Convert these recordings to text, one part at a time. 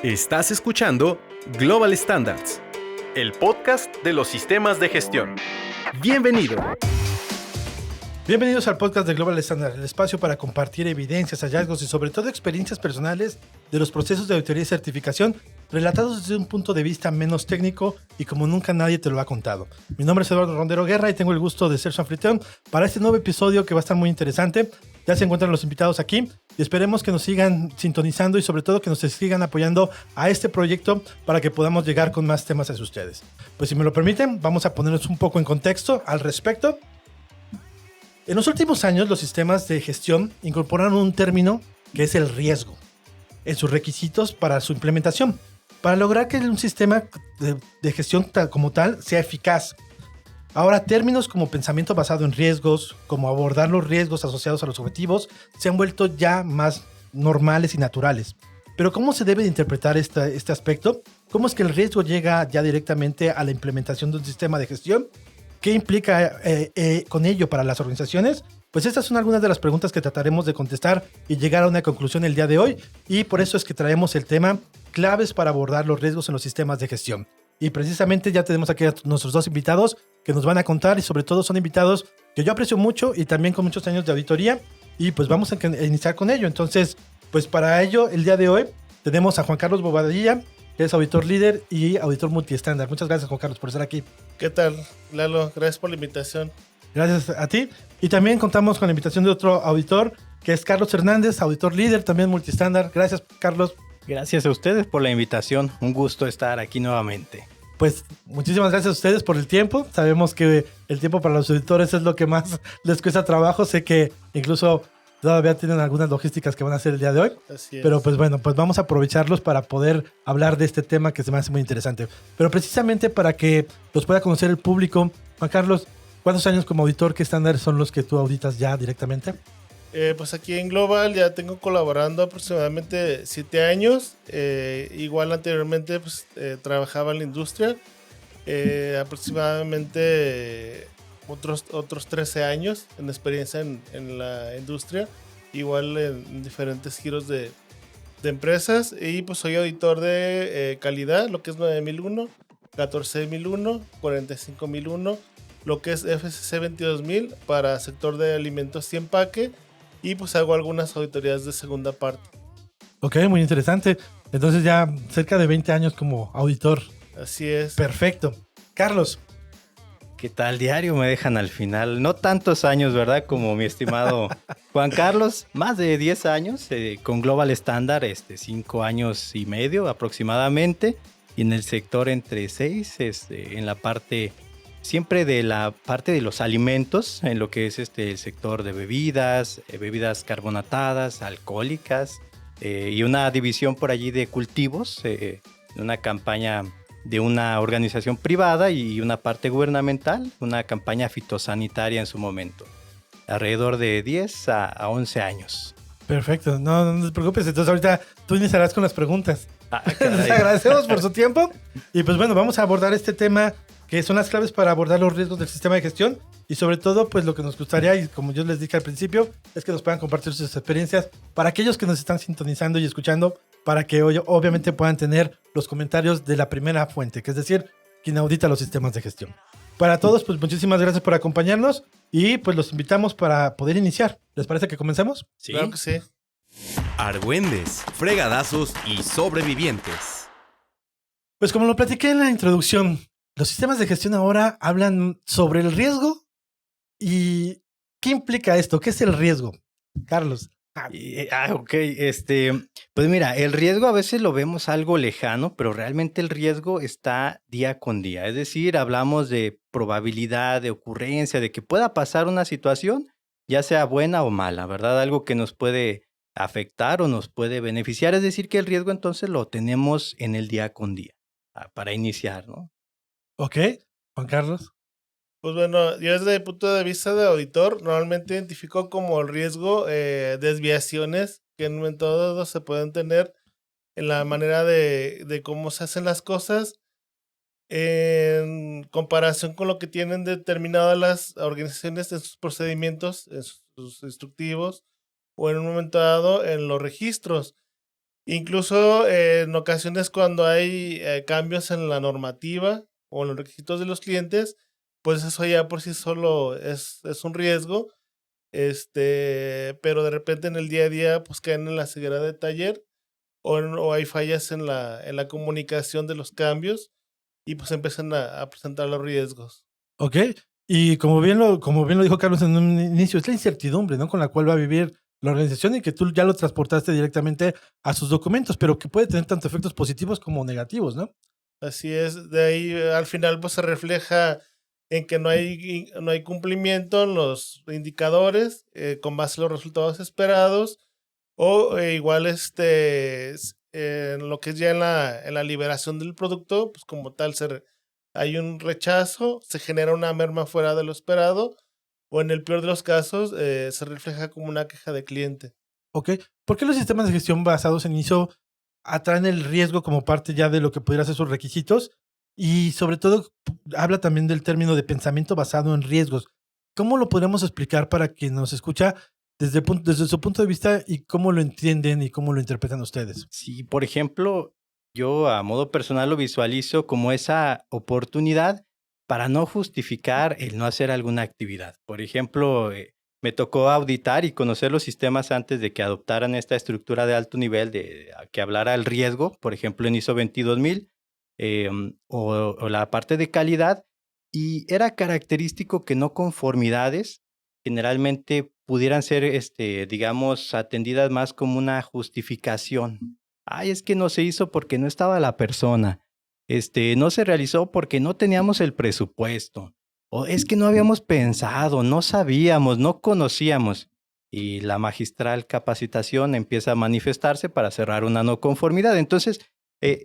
Estás escuchando Global Standards, el podcast de los sistemas de gestión. Bienvenido. Bienvenidos al podcast de Global Standard, el espacio para compartir evidencias, hallazgos y sobre todo experiencias personales de los procesos de auditoría y certificación relatados desde un punto de vista menos técnico y como nunca nadie te lo ha contado. Mi nombre es Eduardo Rondero Guerra y tengo el gusto de ser su anfitrión para este nuevo episodio que va a estar muy interesante. Ya se encuentran los invitados aquí y esperemos que nos sigan sintonizando y sobre todo que nos sigan apoyando a este proyecto para que podamos llegar con más temas hacia ustedes. Pues si me lo permiten, vamos a ponernos un poco en contexto al respecto. En los últimos años, los sistemas de gestión incorporaron un término que es el riesgo en sus requisitos para su implementación, para lograr que un sistema de gestión como tal sea eficaz. Ahora, términos como pensamiento basado en riesgos, como abordar los riesgos asociados a los objetivos, se han vuelto ya más normales y naturales. Pero ¿cómo se debe de interpretar este aspecto? ¿Cómo es que el riesgo llega ya directamente a la implementación de un sistema de gestión? ¿Qué implica con ello para las organizaciones? Pues estas son algunas de las preguntas que trataremos de contestar y llegar a una conclusión el día de hoy. Y por eso es que traemos el tema claves para abordar los riesgos en los sistemas de gestión. Y precisamente ya tenemos aquí a nuestros dos invitados que nos van a contar y sobre todo son invitados que yo aprecio mucho y también con muchos años de auditoría. Y pues vamos a iniciar con ello. Entonces, pues para ello el día de hoy tenemos a Juan Carlos Bobadilla, que es auditor líder y auditor multiestándar. Muchas gracias, Juan Carlos, por estar aquí. ¿Qué tal, Lalo? Gracias por la invitación. Gracias a ti. Y también contamos con la invitación de otro auditor, que es Carlos Hernández, auditor líder, también multiestándar. Gracias, Carlos. Gracias a ustedes por la invitación. Un gusto estar aquí nuevamente. Pues muchísimas gracias a ustedes por el tiempo. Sabemos que el tiempo para los auditores es lo que más les cuesta trabajo. Sé que incluso todavía tienen algunas logísticas que van a hacer el día de hoy. Así es. Pero pues bueno, pues vamos a aprovecharlos para poder hablar de este tema que se me hace muy interesante. Pero precisamente para que los pueda conocer el público, Juan Carlos, ¿cuántos años como auditor, qué estándares son los que tú auditas ya directamente? Pues aquí en Global ya tengo colaborando aproximadamente 7 años. Igual anteriormente pues, trabajaba en la industria. Aproximadamente otros 13 años en experiencia en la industria. Igual en diferentes giros de empresas. Y pues soy auditor de calidad, lo que es 9001, 14001, 45001. Lo que es FCC 22000 para sector de alimentos y empaque. Y pues hago algunas auditorías de segunda parte. Ok, muy interesante. Entonces ya cerca de 20 años como auditor. Así es. Perfecto. Carlos. ¿Qué tal, diario? Me dejan al final. No tantos años, ¿verdad? Como mi estimado Juan Carlos. Más de 10 años con Global Standard, 5 años y medio aproximadamente. Y en el sector entre 6, en la parte... Siempre de la parte de los alimentos, en lo que es el sector de bebidas, bebidas carbonatadas, alcohólicas, y una división por allí de cultivos, una campaña de una organización privada y una parte gubernamental, una campaña fitosanitaria en su momento, alrededor de 10 a 11 años. Perfecto, no te preocupes, entonces ahorita tú iniciarás con las preguntas. Les Caray. agradecemos por su tiempo y pues bueno, vamos a abordar este tema que son las claves para abordar los riesgos del sistema de gestión y sobre todo pues lo que nos gustaría y como yo les dije al principio es que nos puedan compartir sus experiencias para aquellos que nos están sintonizando y escuchando para que obviamente puedan tener los comentarios de la primera fuente, que es decir, quien audita los sistemas de gestión. Para todos pues muchísimas gracias por acompañarnos y pues los invitamos para poder iniciar. ¿Les parece que comencemos? ¿Sí? Claro que sí. Argüendes, fregadazos y sobrevivientes. Pues como lo platiqué en la introducción, los sistemas de gestión ahora hablan sobre el riesgo y ¿qué implica esto? ¿Qué es el riesgo? Carlos. Ok. Pues mira, el riesgo a veces lo vemos algo lejano, pero realmente el riesgo está día con día. Es decir, hablamos de probabilidad, de ocurrencia, de que pueda pasar una situación, ya sea buena o mala, ¿verdad? Algo que nos puede afectar o nos puede beneficiar. Es decir, que el riesgo entonces lo tenemos en el día con día, para iniciar, ¿no? Ok, Juan Carlos. Pues bueno, yo desde el punto de vista de auditor, normalmente identifico como el riesgo desviaciones que en un momento dado se pueden tener en la manera de cómo se hacen las cosas en comparación con lo que tienen determinadas las organizaciones en sus procedimientos, en sus instructivos o en un momento dado en los registros. Incluso en ocasiones cuando hay cambios en la normativa o en los requisitos de los clientes, pues eso ya por sí solo es un riesgo, pero de repente en el día a día pues caen en la ceguera de taller o hay fallas en la comunicación de los cambios y pues empiezan a presentar los riesgos. ¿Ok? Y como bien lo dijo Carlos en un inicio, es la incertidumbre, ¿no? Con la cual va a vivir la organización y que tú ya lo transportaste directamente a sus documentos, pero que puede tener tanto efectos positivos como negativos, ¿no? Así es, de ahí al final pues se refleja en que no hay cumplimiento en los indicadores con base a los resultados esperados o igual en lo que es ya en la liberación del producto, pues como tal hay un rechazo, se genera una merma fuera de lo esperado o en el peor de los casos se refleja como una queja de cliente. ¿Ok? ¿Por qué los sistemas de gestión basados en ISO atraen el riesgo como parte ya de lo que pudiera ser sus requisitos? Y sobre todo, habla también del término de pensamiento basado en riesgos. ¿Cómo lo podríamos explicar para quien nos escucha desde su punto de vista y cómo lo entienden y cómo lo interpretan ustedes? Sí, por ejemplo, yo a modo personal lo visualizo como esa oportunidad para no justificar el no hacer alguna actividad. Por ejemplo, me tocó auditar y conocer los sistemas antes de que adoptaran esta estructura de alto nivel que hablara el riesgo, por ejemplo, en ISO 22000 o la parte de calidad, y era característico que no conformidades generalmente pudieran ser, digamos, atendidas más como una justificación. Ay, es que no se hizo porque no estaba la persona. No se realizó porque no teníamos el presupuesto. O es que no habíamos pensado, no sabíamos, no conocíamos. Y la magistral capacitación empieza a manifestarse para cerrar una no conformidad. Entonces,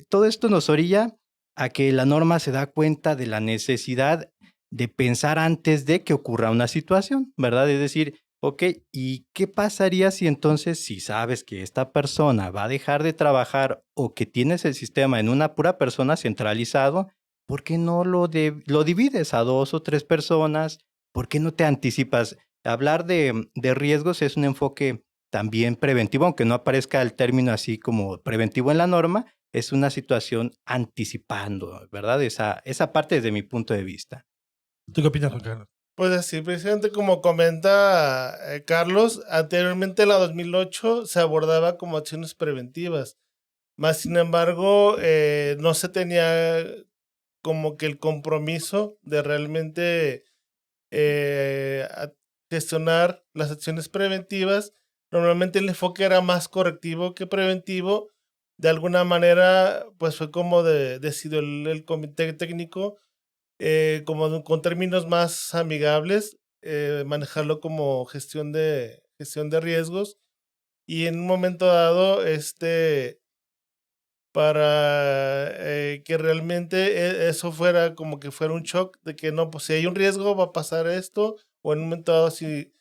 todo esto nos orilla a que la norma se da cuenta de la necesidad de pensar antes de que ocurra una situación, ¿verdad? Es decir, ok, ¿y qué pasaría si entonces, si sabes que esta persona va a dejar de trabajar o que tienes el sistema en una pura persona centralizado, ¿por qué no lo divides a 2 o 3 personas? ¿Por qué no te anticipas? Hablar de riesgos es un enfoque también preventivo, aunque no aparezca el término así como preventivo en la norma, es una situación anticipando, ¿verdad? Esa parte desde mi punto de vista. ¿Tú qué opinas, Juan Carlos? Pues así, precisamente como comenta Carlos, anteriormente en la 2008 se abordaba como acciones preventivas, más sin embargo no se tenía como que el compromiso de realmente gestionar las acciones preventivas. Normalmente el enfoque era más correctivo que preventivo. De alguna manera, pues fue como decidió el comité técnico con términos más amigables, manejarlo como gestión de riesgos y en un momento dado, para que realmente eso fuera como que fuera un shock de que no, pues si hay un riesgo va a pasar esto, o en un momento dado si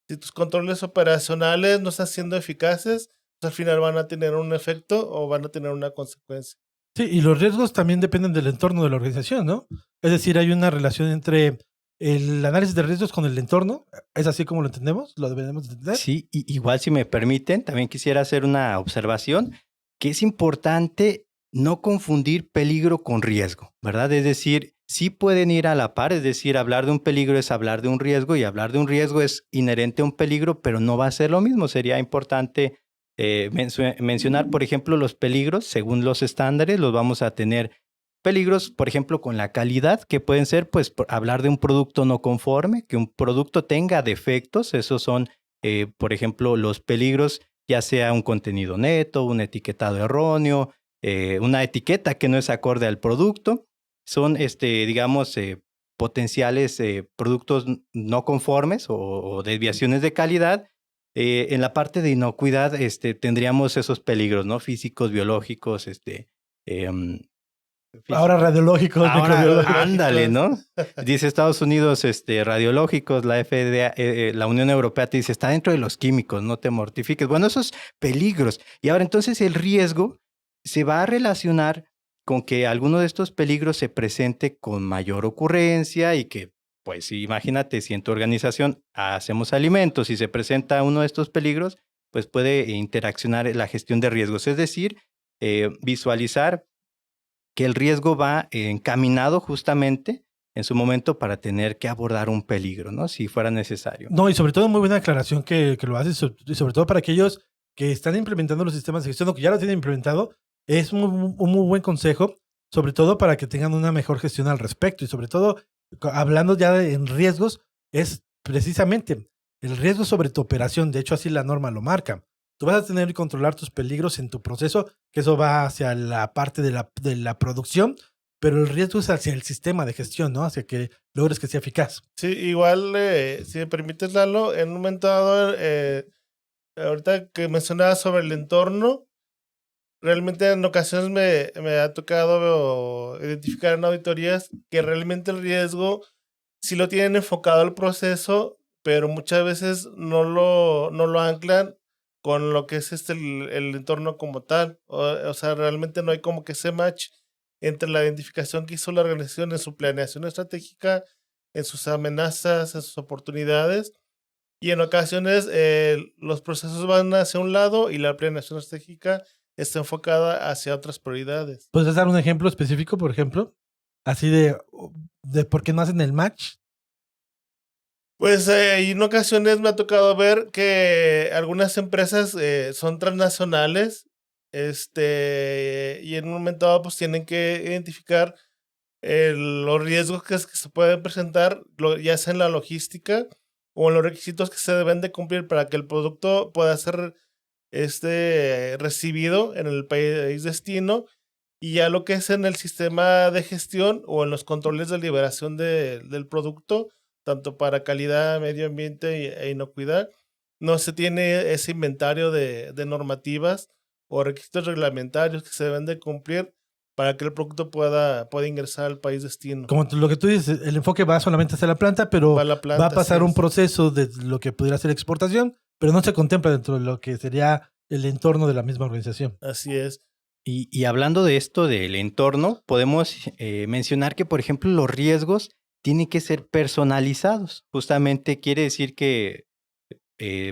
tus controles operacionales no están siendo eficaces, pues al final van a tener un efecto o van a tener una consecuencia. Sí, y los riesgos también dependen del entorno de la organización, ¿no? Es decir, hay una relación entre el análisis de riesgos con el entorno. ¿Es así como lo entendemos? ¿Lo debemos entender? Sí, igual si me permiten, también quisiera hacer una observación, que es importante no confundir peligro con riesgo, ¿verdad? Es decir, sí pueden ir a la par, es decir, hablar de un peligro es hablar de un riesgo y hablar de un riesgo es inherente a un peligro, pero no va a ser lo mismo. Sería importante mencionar, por ejemplo, los peligros, según los estándares, los vamos a tener peligros, por ejemplo, con la calidad, que pueden ser, pues, hablar de un producto no conforme, que un producto tenga defectos, esos son, por ejemplo, los peligros, ya sea un contenido neto, un etiquetado erróneo, una etiqueta que no es acorde al producto, son, digamos, potenciales productos no conformes o desviaciones de calidad. En la parte de inocuidad, tendríamos esos peligros, ¿no? Físicos, biológicos, Ahora radiológicos, ahora, microbiológicos. ándale, ¿no? Dice Estados Unidos, radiológicos, la FDA, la Unión Europea te dice, está dentro de los químicos, no te mortifiques. Bueno, esos peligros. Y ahora entonces el riesgo se va a relacionar con que alguno de estos peligros se presente con mayor ocurrencia y que, pues imagínate, si en tu organización hacemos alimentos y se presenta uno de estos peligros, pues puede interaccionar la gestión de riesgos. Es decir, visualizar que el riesgo va encaminado justamente en su momento para tener que abordar un peligro, ¿no? Si fuera necesario. No, y sobre todo muy buena aclaración que lo haces, y sobre todo para aquellos que están implementando los sistemas de gestión o que ya lo tienen implementado, es un muy buen consejo, sobre todo para que tengan una mejor gestión al respecto. Y sobre todo, hablando ya en riesgos, es precisamente el riesgo sobre tu operación. De hecho, así la norma lo marca. Tú vas a tener que controlar tus peligros en tu proceso, que eso va hacia la parte de la producción, pero el riesgo es hacia el sistema de gestión, ¿no? Hacia que logres que sea eficaz. Sí, igual, si me permites, Lalo, en un momento dado, ahorita que mencionabas sobre el entorno, realmente en ocasiones me ha tocado identificar en auditorías que realmente el riesgo sí lo tienen enfocado al proceso, pero muchas veces no lo anclan con lo que es el entorno como tal. O sea, realmente no hay como que ese match entre la identificación que hizo la organización en su planeación estratégica, en sus amenazas, en sus oportunidades. Y en ocasiones los procesos van hacia un lado y la planeación estratégica está enfocada hacia otras prioridades. ¿Puedes dar un ejemplo específico, por ejemplo? Así de por qué no hacen el match. Pues en ocasiones me ha tocado ver que algunas empresas son transnacionales, y en un momento dado pues tienen que identificar los riesgos que se pueden presentar, ya sea en la logística o en los requisitos que se deben de cumplir para que el producto pueda ser recibido en el país destino, y ya lo que es en el sistema de gestión o en los controles de liberación del producto, tanto para calidad, medio ambiente e inocuidad, no se tiene ese inventario de normativas o requisitos reglamentarios que se deben de cumplir para que el producto pueda ingresar al país destino. Como lo que tú dices, el enfoque va solamente hacia la planta, pero va a pasar un proceso de lo que pudiera ser exportación, pero no se contempla dentro de lo que sería el entorno de la misma organización. Así es. Y hablando de esto del entorno, podemos mencionar que, por ejemplo, los riesgos tienen que ser personalizados. Justamente quiere decir que,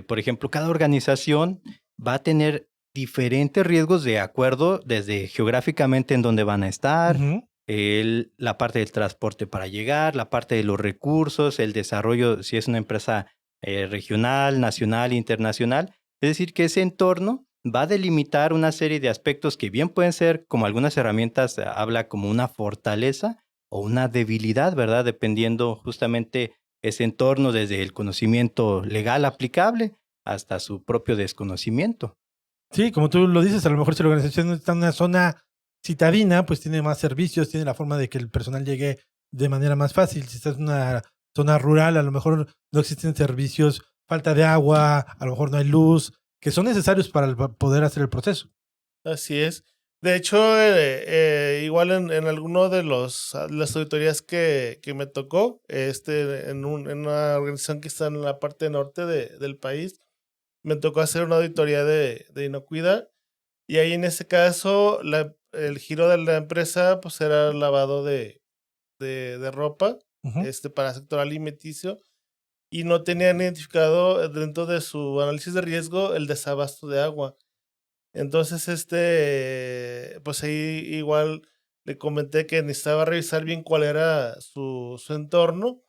por ejemplo, cada organización va a tener diferentes riesgos de acuerdo desde geográficamente en donde van a estar, la parte del transporte para llegar, la parte de los recursos, el desarrollo, si es una empresa regional, nacional, internacional. Es decir, que ese entorno va a delimitar una serie de aspectos que bien pueden ser, como algunas herramientas habla como una fortaleza o una debilidad, ¿verdad? Dependiendo justamente ese entorno desde el conocimiento legal aplicable hasta su propio desconocimiento. Sí, como tú lo dices, a lo mejor si la organización está en una zona citadina, pues tiene más servicios, tiene la forma de que el personal llegue de manera más fácil. Si estás en una zona rural, a lo mejor no existen servicios, falta de agua, a lo mejor no hay luz, que son necesarios para poder hacer el proceso. Así es. De hecho, igual en alguno de las auditorías que me tocó, en una organización que está en la parte norte del país, me tocó hacer una auditoría de inocuidad, y ahí en ese caso el giro de la empresa pues era lavado de ropa para sector alimenticio, y no tenían identificado dentro de su análisis de riesgo el desabasto de agua. Entonces, pues ahí igual le comenté que necesitaba revisar bien cuál era su entorno,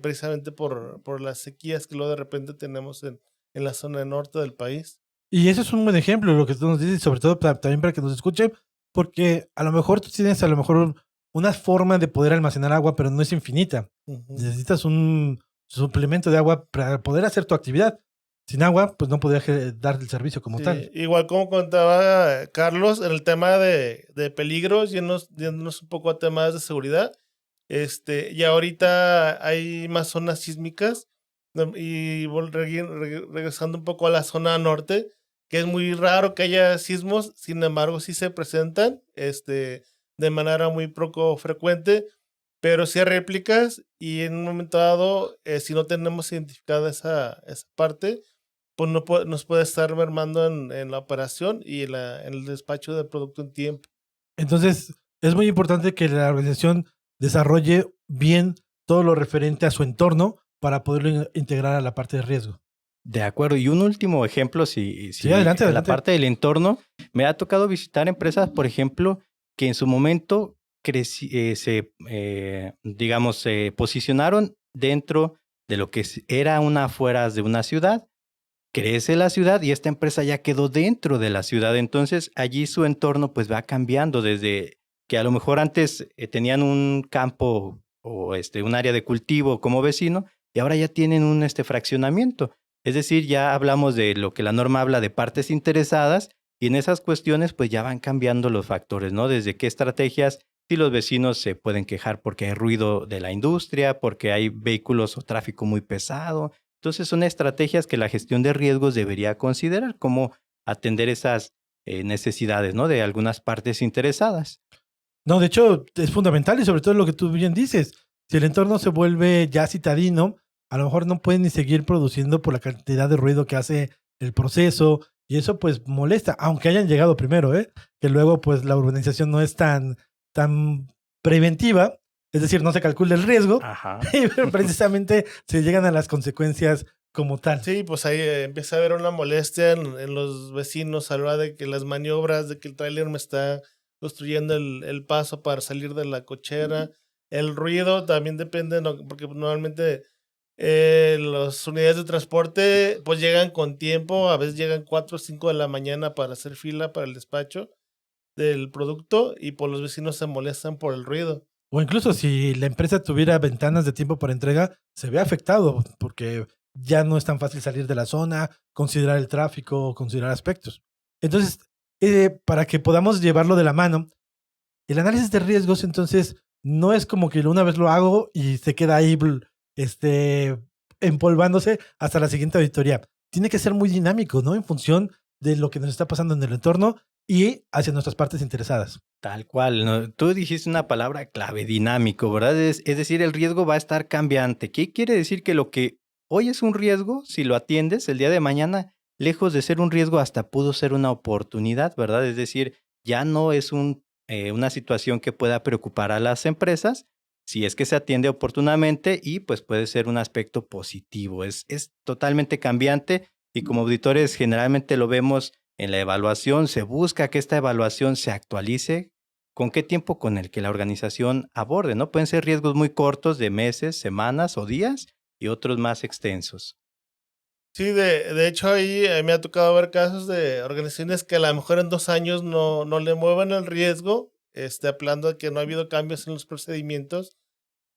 precisamente por las sequías que luego de repente tenemos en la zona norte del país. Y eso es un buen ejemplo, lo que tú nos dices, sobre todo también para que nos escuchen, porque a lo mejor tú tienes una forma de poder almacenar agua, pero no es infinita. Necesitas un suplemento de agua para poder hacer tu actividad. Sin agua, pues no podrías dar el servicio como tal. Igual como contaba Carlos, en el tema de peligros, yéndonos un poco a temas de seguridad, ya ahorita hay más zonas sísmicas, y regresando un poco a la zona norte, que es muy raro que haya sismos, sin embargo sí se presentan de manera muy poco frecuente, pero sí hay réplicas, y en un momento dado, si no tenemos identificada esa parte, pues nos puede estar mermando en la operación y en el despacho del producto en tiempo. Entonces, es muy importante que la organización desarrolle bien todo lo referente a su entorno para poderlo integrar a la parte de riesgo. De acuerdo. Y un último ejemplo, Sí, adelante, la adelante. parte del entorno, me ha tocado visitar empresas, por ejemplo, que en su momento digamos, se posicionaron dentro de lo que era una afueras de una ciudad. Crece la ciudad y esta empresa ya quedó dentro de la ciudad. Entonces, allí su entorno pues va cambiando desde que a lo mejor antes tenían un campo o un área de cultivo como vecino y ahora ya tienen un fraccionamiento. Es decir, ya hablamos de lo que la norma habla de partes interesadas y en esas cuestiones pues ya van cambiando los factores, ¿no? Desde qué estrategias, si los vecinos se pueden quejar porque hay ruido de la industria, porque hay vehículos o tráfico muy pesado. Entonces son estrategias que la gestión de riesgos debería considerar, como atender esas necesidades, ¿no? De algunas partes interesadas. No, de hecho, es fundamental y sobre todo lo que tú bien dices. Si el entorno se vuelve ya citadino, a lo mejor no pueden ni seguir produciendo por la cantidad de ruido que hace el proceso y eso pues molesta, aunque hayan llegado primero, ¿eh? Que luego pues la urbanización no es tan preventiva, es decir, no se calcula el riesgo Ajá. y precisamente se llegan a las consecuencias como tal. Sí, pues ahí empieza a haber una molestia en los vecinos a la hora de que las maniobras, de que el tráiler me está construyendo el paso para salir de la cochera. El ruido también depende, porque normalmente las unidades de transporte pues llegan con tiempo, a veces llegan 4 o 5 de la mañana para hacer fila para el despacho del producto y pues los vecinos se molestan por el ruido. O incluso si la empresa tuviera ventanas de tiempo para entrega, se ve afectado porque ya no es tan fácil salir de la zona, considerar el tráfico, considerar aspectos. Entonces, para que podamos llevarlo de la mano, el análisis de riesgos, entonces, no es como que una vez lo hago y se queda ahí empolvándose hasta la siguiente auditoría. Tiene que ser muy dinámico, ¿no? En función de lo que nos está pasando en el entorno y hacia nuestras partes interesadas. Tal cual, ¿no? Tú dijiste una palabra clave, dinámico, ¿verdad? Es decir, el riesgo va a estar cambiante. ¿Qué quiere decir? Que lo que hoy es un riesgo, si lo atiendes, el día de mañana, lejos de ser un riesgo, hasta pudo ser una oportunidad, ¿verdad? Es decir, ya no es una situación que pueda preocupar a las empresas, si es que se atiende oportunamente y pues puede ser un aspecto positivo. Es totalmente cambiante y como auditores generalmente lo vemos en la evaluación, se busca que esta evaluación se actualice. ¿Con qué tiempo? Con el que la organización aborde, ¿no? Pueden ser riesgos muy cortos de meses, semanas o días y otros más extensos. Sí, de hecho ahí me ha tocado ver casos de organizaciones que a lo mejor en 2 años no le muevan el riesgo, apelando a que no ha habido cambios en los procedimientos.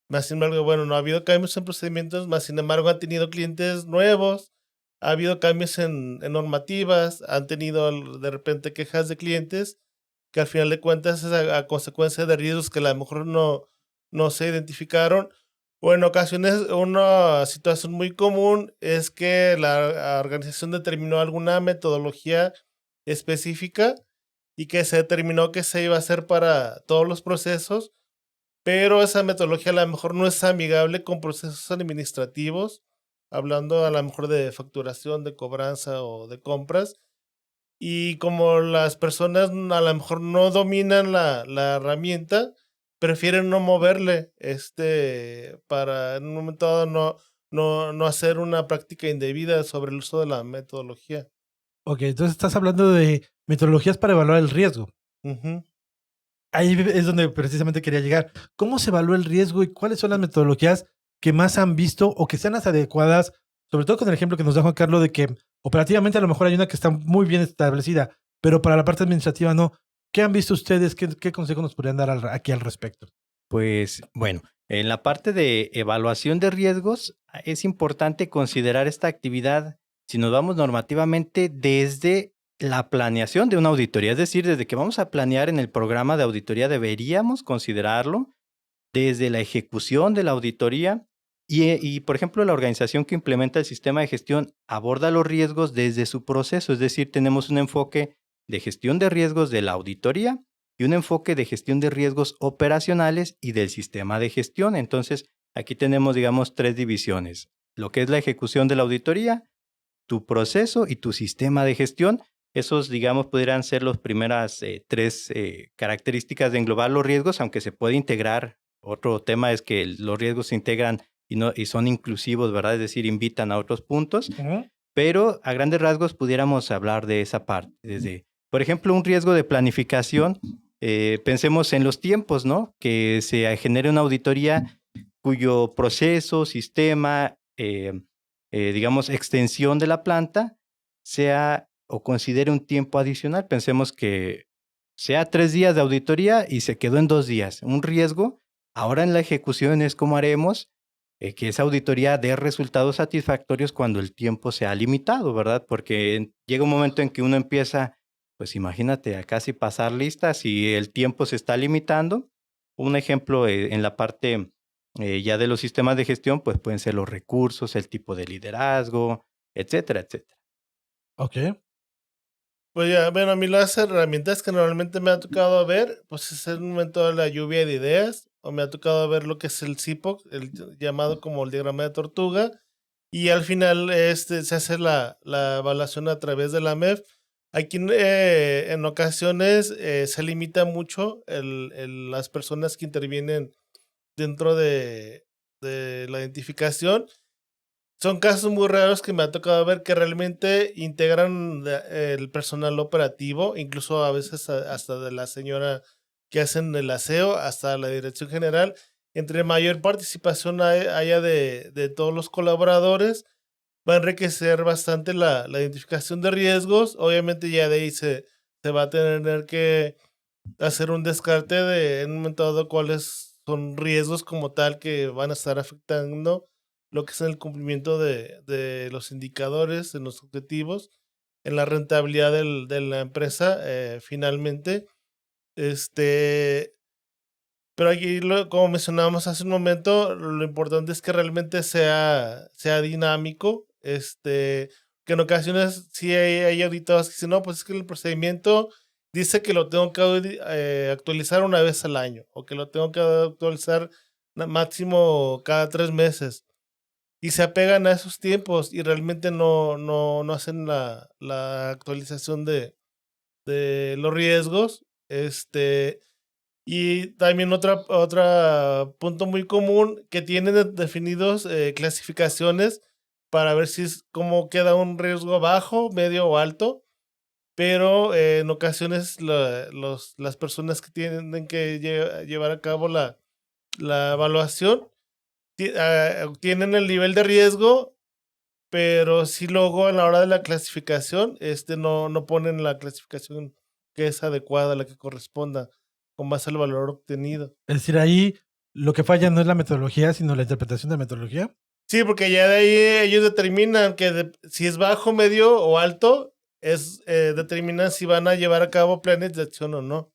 Más sin embargo, bueno, no ha habido cambios en procedimientos, más sin embargo han tenido clientes nuevos, ha habido cambios en normativas, han tenido de repente quejas de clientes que al final de cuentas es a consecuencia de riesgos que a lo mejor no se identificaron. O en ocasiones una situación muy común es que la organización determinó alguna metodología específica y que se determinó que se iba a hacer para todos los procesos, pero esa metodología a lo mejor no es amigable con procesos administrativos, hablando a lo mejor de facturación, de cobranza o de compras. Y como las personas a lo mejor no dominan la herramienta, prefieren no moverle, para en un momento dado no hacer una práctica indebida sobre el uso de la metodología. Ok, entonces estás hablando de metodologías para evaluar el riesgo. Ujú. Ahí es donde precisamente quería llegar. ¿Cómo se evalúa el riesgo y cuáles son las metodologías que más han visto o que sean las adecuadas? Sobre todo con el ejemplo que nos da Juan Carlos de que operativamente a lo mejor hay una que está muy bien establecida, pero para la parte administrativa no. ¿Qué han visto ustedes? ¿Qué consejo nos podrían dar aquí al respecto? Pues bueno, en la parte de evaluación de riesgos es importante considerar esta actividad, si nos vamos normativamente, desde la planeación de una auditoría. Es decir, desde que vamos a planear en el programa de auditoría deberíamos considerarlo, desde la ejecución de la auditoría y, por ejemplo, la organización que implementa el sistema de gestión aborda los riesgos desde su proceso. Es decir, tenemos un enfoque de gestión de riesgos de la auditoría y un enfoque de gestión de riesgos operacionales y del sistema de gestión. Entonces, aquí tenemos, digamos, 3 divisiones. Lo que es la ejecución de la auditoría, tu proceso y tu sistema de gestión. Esos, digamos, pudieran ser las primeras 3 características de englobar los riesgos, aunque se puede integrar. Otro tema es que los riesgos se integran y son inclusivos, ¿verdad? Es decir, invitan a otros puntos. Ujú. pero a grandes rasgos pudiéramos hablar de esa parte. Desde, por ejemplo, un riesgo de planificación, pensemos en los tiempos, ¿no? Que se genere una auditoría cuyo proceso, sistema, digamos, extensión de la planta sea o considere un tiempo adicional. Pensemos que sea 3 días de auditoría y se quedó en 2 días. Un riesgo. Ahora en la ejecución es cómo haremos que esa auditoría dé resultados satisfactorios cuando el tiempo sea limitado, ¿verdad? Porque llega un momento en que uno empieza, pues imagínate, a casi pasar listas y el tiempo se está limitando. Un ejemplo en la parte ya de los sistemas de gestión, pues pueden ser los recursos, el tipo de liderazgo, etcétera, etcétera. Ok. Pues ya, bueno, a mí las herramientas que normalmente me ha tocado ver, pues es el momento de la lluvia de ideas, o me ha tocado ver lo que es el CIPOC, el llamado como el diagrama de tortuga, y al final se hace la evaluación a través de la MEF. Aquí en ocasiones se limita mucho las personas que intervienen dentro de la identificación. Son casos muy raros que me ha tocado ver que realmente integran el personal operativo, incluso a veces hasta de la señora que hacen el aseo, hasta la dirección general. Entre mayor participación haya de todos los colaboradores, va a enriquecer bastante la identificación de riesgos. Obviamente ya de ahí se va a tener que hacer un descarte de en un momento dado cuáles son riesgos como tal que van a estar afectando lo que es el cumplimiento de los indicadores, en los objetivos, en la rentabilidad de la empresa, finalmente. Pero aquí, como mencionábamos hace un momento, lo importante es que realmente sea dinámico, que en ocasiones sí hay auditores que dicen, no, pues es que el procedimiento dice que lo tengo que actualizar una vez al año, o que lo tengo que actualizar máximo cada 3 meses. Y se apegan a esos tiempos y realmente no hacen la actualización de los riesgos. Y también otro punto muy común que tienen definidos clasificaciones para ver si es cómo queda un riesgo bajo, medio o alto. Pero en ocasiones las personas que tienen que llevar a cabo la evaluación tienen el nivel de riesgo, pero sí luego a la hora de la clasificación, no ponen la clasificación que es adecuada, la que corresponda, con base al valor obtenido. Es decir, ahí lo que falla no es la metodología, sino la interpretación de la metodología. Sí, porque ya de ahí ellos determinan que si es bajo, medio o alto, determinan si van a llevar a cabo planes de acción o no.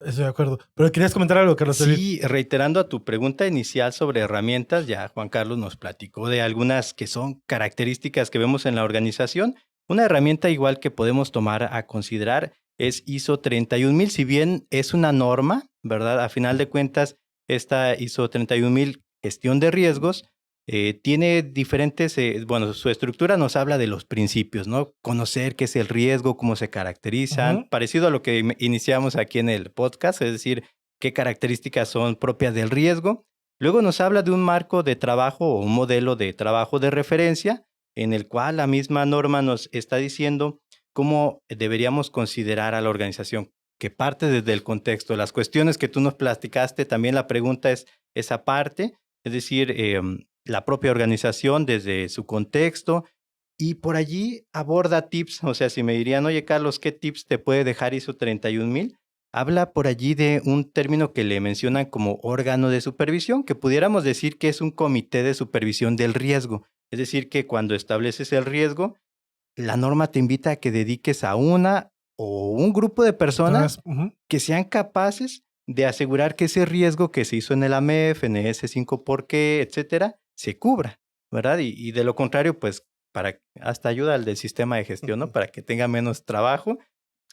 Estoy de acuerdo. Pero querías comentar algo, Carlos. Sí, reiterando a tu pregunta inicial sobre herramientas, ya Juan Carlos nos platicó de algunas que son características que vemos en la organización. Una herramienta igual que podemos tomar a considerar es ISO 31000, si bien es una norma, ¿verdad? A final de cuentas, esta ISO 31000, gestión de riesgos, tiene diferentes, bueno, su estructura nos habla de los principios, ¿no? Conocer qué es el riesgo, cómo se caracterizan, parecido a lo que iniciamos aquí en el podcast, es decir, qué características son propias del riesgo. Luego nos habla de un marco de trabajo o un modelo de trabajo de referencia en el cual la misma norma nos está diciendo cómo deberíamos considerar a la organización, que parte desde el contexto. Las cuestiones que tú nos platicaste, también la pregunta es esa parte, es decir, la propia organización desde su contexto y por allí aborda tips, o sea, si me dirían, oye Carlos, ¿qué tips te puede dejar ISO 31000? Habla por allí de un término que le mencionan como órgano de supervisión, que pudiéramos decir que es un comité de supervisión del riesgo. Es decir, que cuando estableces el riesgo, la norma te invita a que dediques a una o un grupo de personas que sean capaces de asegurar que ese riesgo que se hizo en el AMEF, en ese 5 por qué, etcétera, se cubra, ¿verdad? Y de lo contrario, pues, hasta ayuda al del sistema de gestión, ¿no? Para que tenga menos trabajo.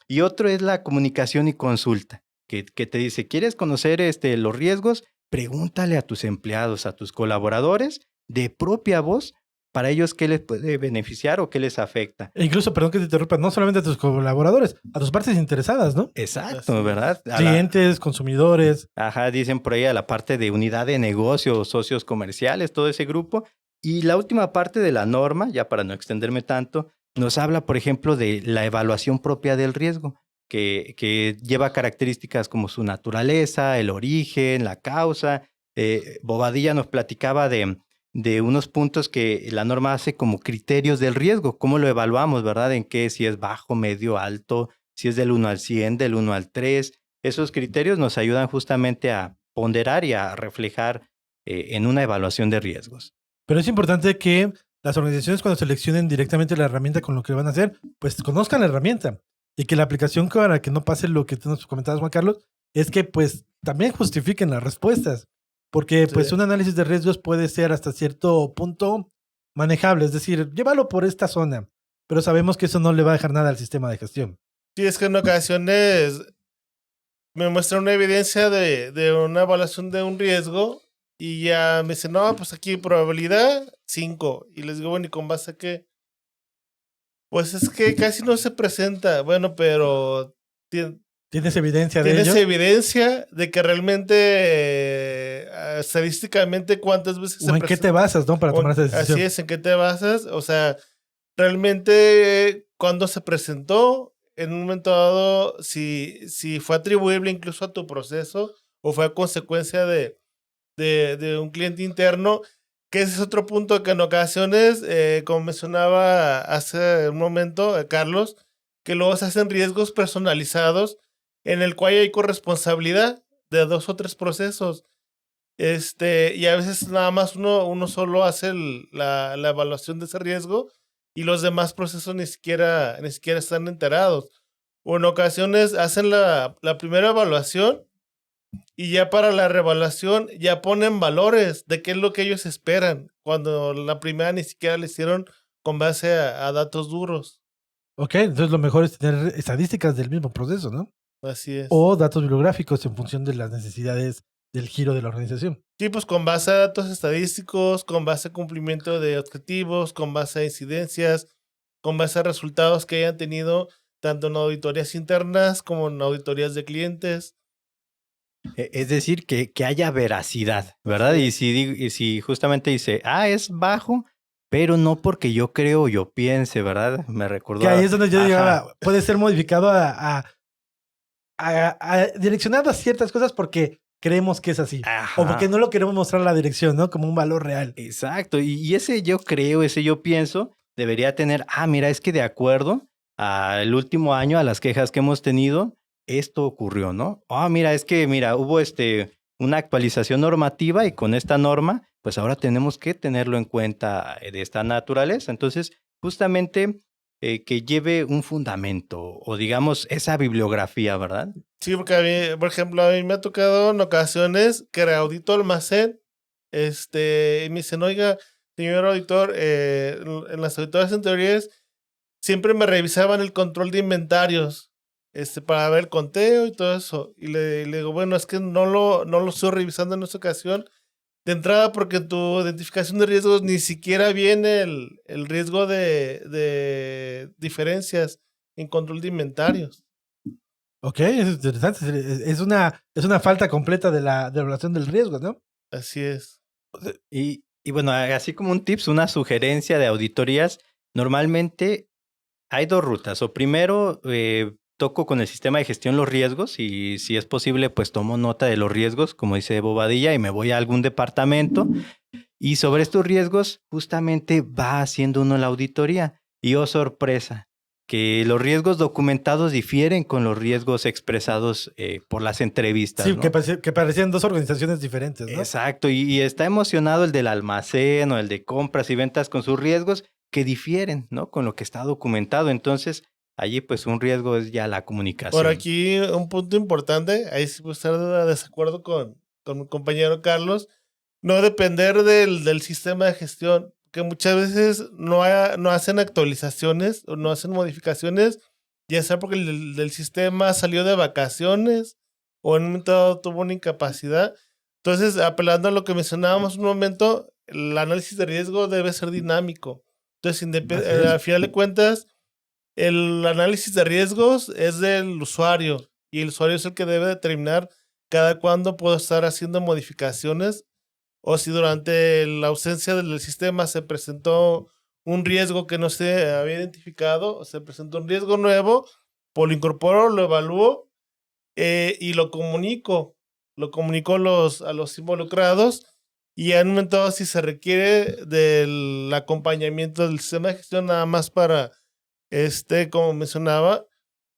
Y otro es la comunicación y consulta, que te dice, ¿quieres conocer los riesgos? Pregúntale a tus empleados, a tus colaboradores, de propia voz, para ellos qué les puede beneficiar o qué les afecta. E incluso, perdón que te interrumpa, no solamente a tus colaboradores, a tus partes interesadas, ¿no? Exacto, ¿verdad? Clientes, consumidores. Ajá, dicen por ahí a la parte de unidad de negocio, socios comerciales, todo ese grupo. Y la última parte de la norma, ya para no extenderme tanto, nos habla, por ejemplo, de la evaluación propia del riesgo, que lleva características como su naturaleza, el origen, la causa. Bobadilla nos platicaba de unos puntos que la norma hace como criterios del riesgo, cómo lo evaluamos, ¿verdad? En qué, si es bajo, medio, alto, si es del 1 al 100, del 1 al 3. Esos criterios nos ayudan justamente a ponderar y a reflejar en una evaluación de riesgos. Pero es importante que las organizaciones cuando seleccionen directamente la herramienta con lo que van a hacer, pues conozcan la herramienta y que la aplicación para que no pase lo que tú nos comentabas, Juan Carlos, es que pues también justifiquen las respuestas, porque Sí. pues un análisis de riesgos puede ser hasta cierto punto manejable, es decir, llévalo por esta zona, pero sabemos que eso no le va a dejar nada al sistema de gestión. Sí, es que en ocasiones me muestra una evidencia de una evaluación de un riesgo y ya me dice, no, pues aquí probabilidad 5. Y les digo, bueno, ¿y con base a qué? Pues es que casi no se presenta. Bueno, pero ¿Tienes evidencia de tienes ello? evidencia de que realmente, estadísticamente, cuántas veces ¿O en qué te basas, no? Para tomar esa decisión. Así es, ¿en qué te basas? O sea, realmente, cuando se presentó, en un momento dado, si fue atribuible incluso a tu proceso o fue a consecuencia de un cliente interno, que ese es otro punto que en ocasiones, como mencionaba hace un momento, Carlos, que luego se hacen riesgos personalizados en el cual hay corresponsabilidad de 2 o 3 procesos. Y a veces nada más uno solo hace la evaluación de ese riesgo y los demás procesos ni siquiera están enterados. O en ocasiones hacen la primera evaluación y ya para la reevaluación ya ponen valores de qué es lo que ellos esperan, cuando la primera ni siquiera le hicieron con base a datos duros. Ok, entonces lo mejor es tener estadísticas del mismo proceso, ¿no? Así es. O datos bibliográficos en función de las necesidades del giro de la organización. Sí, pues con base a datos estadísticos, con base a cumplimiento de objetivos, con base a incidencias, con base a resultados que hayan tenido tanto en auditorías internas como en auditorías de clientes. Es decir, que haya veracidad, ¿verdad? Sí. Y si justamente dice, es bajo, pero no porque yo creo o yo piense, ¿verdad? Me recordó. Que ahí es donde yo Ajá. digo, puede ser modificado a direccionado a ciertas cosas porque creemos que es así. Ajá. O porque no lo queremos mostrar a la dirección, ¿no? Como un valor real. Exacto. Y ese yo creo, ese yo pienso, debería tener, mira, es que de acuerdo al último año, a las quejas que hemos tenido, esto ocurrió, ¿no? Mira, es que, hubo una actualización normativa y con esta norma, pues ahora tenemos que tenerlo en cuenta de esta naturaleza. Entonces, justamente que lleve un fundamento o digamos esa bibliografía, ¿verdad? Sí, porque a mí, por ejemplo, a mí me ha tocado en ocasiones que reaudito almacén, y me dicen, oiga, señor auditor, en las auditorías anteriores siempre me revisaban el control de inventarios, para ver el conteo y todo eso. Y le digo, bueno, es que no lo estoy revisando en esta ocasión. De entrada, porque en tu identificación de riesgos ni siquiera viene el riesgo de diferencias en control de inventarios. Ok, es interesante. Es una falta completa de la evaluación del riesgo, ¿no? Así es. Y bueno, así como un tips, una sugerencia de auditorías, normalmente hay 2 rutas. O primero, toco con el sistema de gestión los riesgos y si es posible, pues tomo nota de los riesgos, como dice Bobadilla, y me voy a algún departamento. Y sobre estos riesgos, justamente va haciendo uno la auditoría. Y sorpresa, que los riesgos documentados difieren con los riesgos expresados por las entrevistas. Sí, ¿no? que parecían 2 organizaciones diferentes, ¿no? Exacto, y está emocionado el del almacén o el de compras y ventas con sus riesgos que difieren, ¿no? Con lo que está documentado. Entonces, allí pues un riesgo es ya la comunicación. Por aquí un punto importante, ahí sí puedo estar de desacuerdo con mi compañero Carlos, no depender del sistema de gestión, que muchas veces no hacen actualizaciones o no hacen modificaciones, ya sea porque el del sistema salió de vacaciones o en un momento dado tuvo una incapacidad. Entonces, apelando a lo que mencionábamos un momento, el análisis de riesgo debe ser dinámico. Entonces, al final de cuentas, el análisis de riesgos es del usuario y el usuario es el que debe determinar cada cuándo puedo estar haciendo modificaciones o si durante la ausencia del sistema se presentó un riesgo que no se había identificado, o se presentó un riesgo nuevo, pues lo incorporo, lo evalúo y lo comunico. Lo comunico a los involucrados y en un momento dado, si se requiere del acompañamiento del sistema de gestión, nada más para, como mencionaba,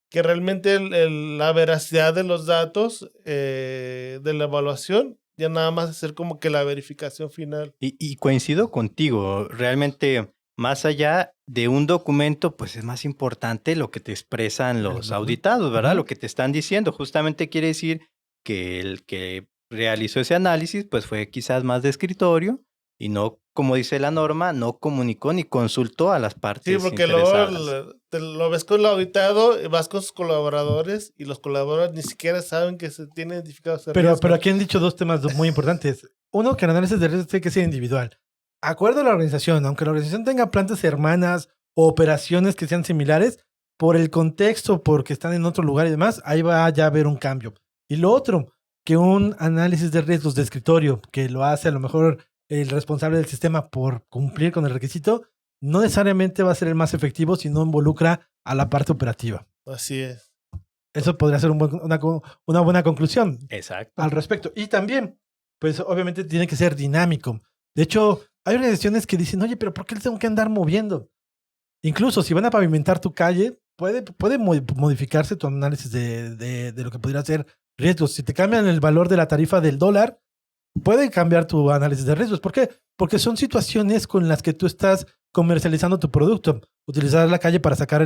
que realmente la veracidad de los datos de la evaluación, ya nada más hacer como que la verificación final. Y coincido contigo, realmente más allá de un documento, pues es más importante lo que te expresan los auditados, ¿verdad? Lo que te están diciendo, justamente quiere decir que el que realizó ese análisis, pues fue quizás más de escritorio y no, como dice la norma, no comunicó ni consultó a las partes interesadas. Luego te lo ves con el auditado, vas con sus colaboradores y los colaboradores ni siquiera saben que se tiene identificado ese riesgo. Pero aquí han dicho dos temas muy importantes. Uno, que el análisis de riesgo tiene que ser individual. Acuerdo a la organización, aunque la organización tenga plantas hermanas o operaciones que sean similares, por el contexto, porque están en otro lugar y demás, ahí va ya a haber un cambio. Y lo otro, que un análisis de riesgos de escritorio, que lo hace a lo mejor el responsable del sistema por cumplir con el requisito, no necesariamente va a ser el más efectivo si no involucra a la parte operativa. Así es. Eso podría ser una buena conclusión. Exacto. Al respecto. Y también, pues obviamente tiene que ser dinámico. De hecho, hay organizaciones que dicen, oye, pero ¿por qué les tengo que andar moviendo? Incluso si van a pavimentar tu calle, puede modificarse tu análisis de lo que podría ser riesgos. Si te cambian el valor de la tarifa del dólar, puede cambiar tu análisis de riesgos. ¿Por qué? Porque son situaciones con las que tú estás comercializando tu producto. Utilizar la calle para sacar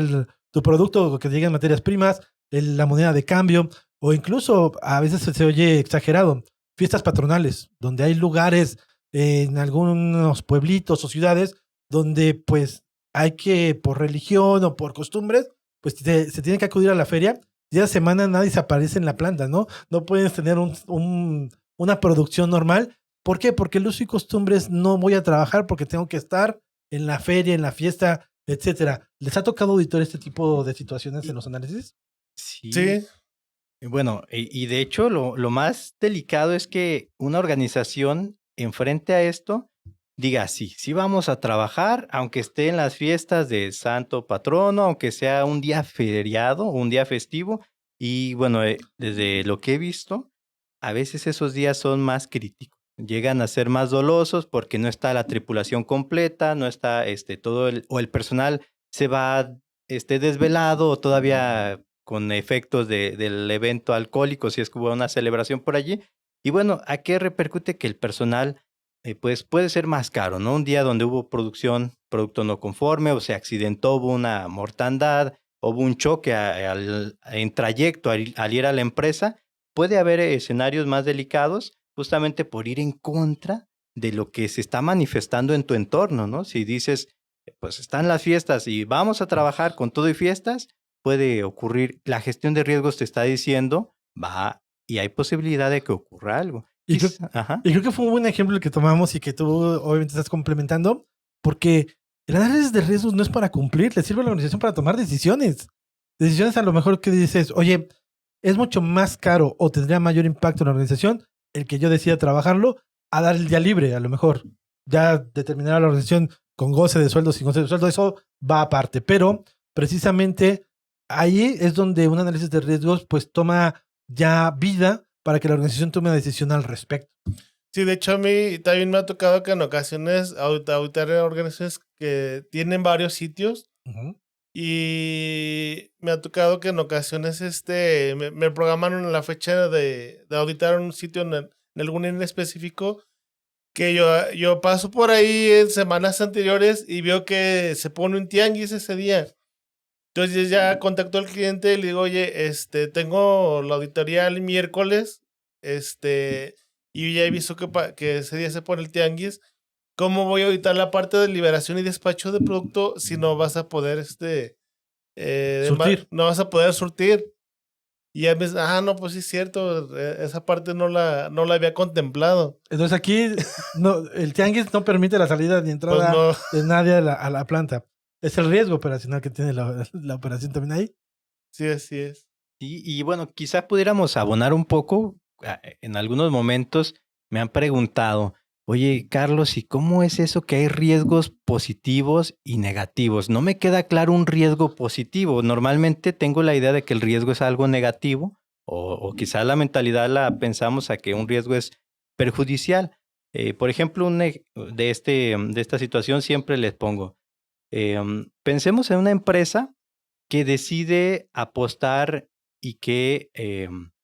tu producto, que lleguen materias primas, la moneda de cambio, o incluso a veces se oye exagerado, fiestas patronales, donde hay lugares en algunos pueblitos o ciudades donde pues hay que, por religión o por costumbres, pues se tiene que acudir a la feria. Y esa semana nadie se aparece en la planta, ¿no? No puedes tener una producción normal. ¿Por qué? Porque el uso y costumbres no voy a trabajar porque tengo que estar en la feria, en la fiesta, etcétera. ¿Les ha tocado auditar este tipo de situaciones en los análisis? Sí. Bueno, y de hecho lo más delicado es que una organización enfrente a esto diga, sí vamos a trabajar, aunque esté en las fiestas de Santo Patrono, aunque sea un día feriado, un día festivo. Y bueno, desde lo que he visto, a veces esos días son más críticos. Llegan a ser más dolosos porque no está la tripulación completa, no está o el personal se va desvelado o todavía con efectos del evento alcohólico, si es que hubo una celebración por allí. Y bueno, ¿a qué repercute que el personal pues puede ser más caro, ¿no? Un día donde hubo producto no conforme, o se accidentó, hubo una mortandad, hubo un choque en trayecto al ir a la empresa, puede haber escenarios más delicados justamente por ir en contra de lo que se está manifestando en tu entorno, ¿no? Si dices, pues están las fiestas y vamos a trabajar con todo y fiestas, puede ocurrir, la gestión de riesgos te está diciendo, va, y hay posibilidad de que ocurra algo. Y creo que fue un buen ejemplo el que tomamos y que tú obviamente estás complementando, porque el análisis de riesgos no es para cumplir, le sirve a la organización para tomar decisiones. Decisiones a lo mejor que dices, oye, es mucho más caro o tendría mayor impacto en la organización el que yo decida trabajarlo a dar el día libre, a lo mejor. Ya determinará la organización con goce de sueldo, sin goce de sueldo, eso va aparte. Pero precisamente ahí es donde un análisis de riesgos pues toma ya vida para que la organización tome una decisión al respecto. Sí, de hecho a mí también me ha tocado que en ocasiones auditar organizaciones que tienen varios sitios. Uh-huh. Y me ha tocado que en ocasiones me programaron la fecha de auditar un sitio en algún en específico, que yo paso por ahí en semanas anteriores y veo que se pone un tianguis ese día. Entonces ya contacto al cliente y le digo, oye, tengo la auditoría el miércoles, y ya he visto que ese día se pone el tianguis. ¿Cómo voy a auditar la parte de liberación y despacho de producto si no vas a poder surtir? No vas a poder surtir. Y ya me dice, no, pues sí es cierto, esa parte no la había contemplado. Entonces aquí el tianguis no permite la salida ni entrada Pues no. de nadie a la planta. Es el riesgo operacional que tiene la operación también ahí. Sí, así es. Y bueno, quizá pudiéramos abonar un poco. En algunos momentos me han preguntado, Oye, Carlos, ¿y cómo es eso que hay riesgos positivos y negativos? No me queda claro un riesgo positivo. Normalmente tengo la idea de que el riesgo es algo negativo o quizá la mentalidad la pensamos a que un riesgo es perjudicial. Por ejemplo, de esta situación siempre les pongo, pensemos en una empresa que decide apostar y que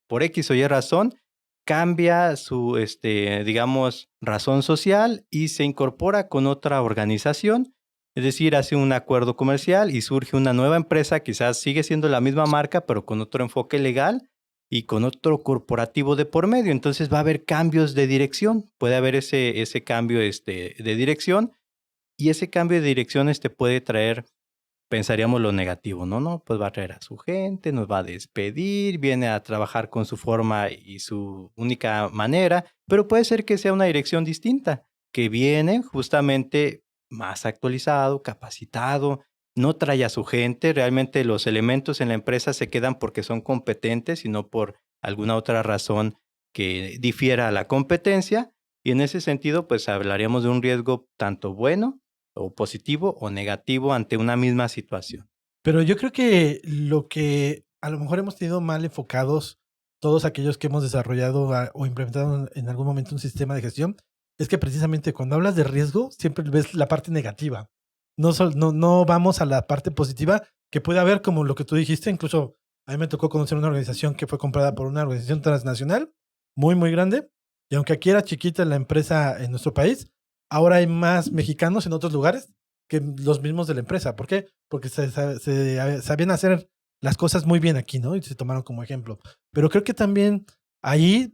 por X o Y razón cambia su, digamos, razón social y se incorpora con otra organización, es decir, hace un acuerdo comercial y surge una nueva empresa, quizás sigue siendo la misma marca, pero con otro enfoque legal y con otro corporativo de por medio. Entonces va a haber cambios de dirección, puede haber ese cambio de dirección y ese cambio de dirección puede traer, pensaríamos lo negativo, ¿no? No, pues va a traer a su gente, nos va a despedir, viene a trabajar con su forma y su única manera, pero puede ser que sea una dirección distinta, que viene justamente más actualizado, capacitado, no trae a su gente, realmente los elementos en la empresa se quedan porque son competentes y no por alguna otra razón que difiera a la competencia, y en ese sentido, pues hablaríamos de un riesgo tanto bueno o positivo o negativo ante una misma situación. Pero yo creo que lo que a lo mejor hemos tenido mal enfocados todos aquellos que hemos desarrollado o implementado en algún momento un sistema de gestión, es que precisamente cuando hablas de riesgo, siempre ves la parte negativa. No vamos a la parte positiva que puede haber, como lo que tú dijiste. Incluso a mí me tocó conocer una organización que fue comprada por una organización transnacional muy, muy grande. Y aunque aquí era chiquita la empresa en nuestro país, ahora hay más mexicanos en otros lugares que los mismos de la empresa. ¿Por qué? Porque sabían hacer las cosas muy bien aquí, ¿no? Y se tomaron como ejemplo. Pero creo que también ahí,